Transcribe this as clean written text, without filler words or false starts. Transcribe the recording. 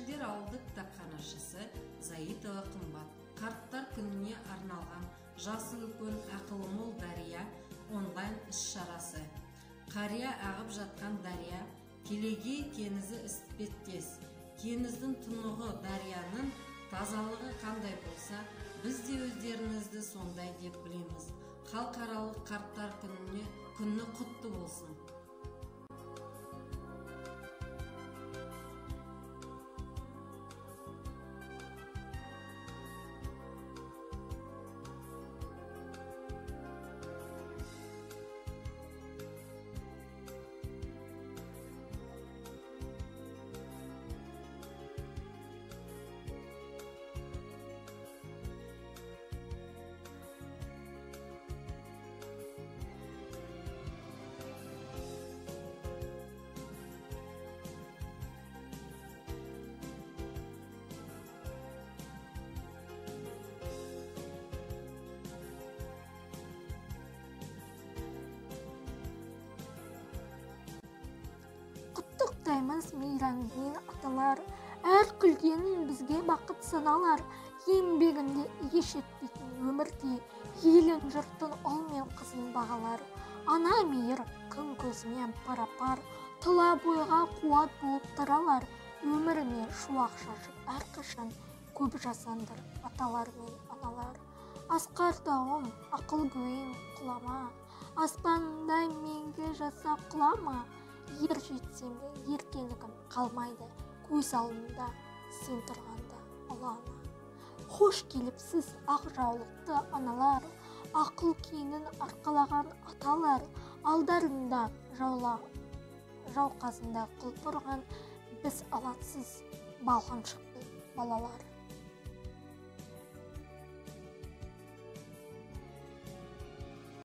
Яшілдер ауылдық кітапханашысы Заитова қымбат. Қарттар күніне арналған жасы үлкен ақылы мол дария онлайн іс-шарасы. Қария ағып жатқан дария, Келегей теңізі іспеттес. Теңіздің тұнығы дарияның тазалығы қандай болса, біз де өздеріңізді сондай деп білеміз. Халықаралық қарттар күні құтты болсын. Құттықтаймыз мейраммен аталар, әр күлгенін бізге бақыт саналар. Еңбегінде еш етпейтін өмірде, елін жұртын ұл мен қызын бағалар. Ана мейір күн көзімен пара-пар, тұла бойға қуат болып таралар. Өміріме шуақ шашып әрқашан көп жасандар аталар мен аналар. Асқар тауым, ақыл көйім құлама, аспандай менге жаса құлама. Ер жетсеме еркелігім қалмайды, көз алдымда сен тұрғанда ұлана. Хош келіпсіз ақ жаулықты аналар, ақыл кеңін арқалаған аталар. Алдарында жау қасында құл тұрған біз алатсыз балғыншықты балалар.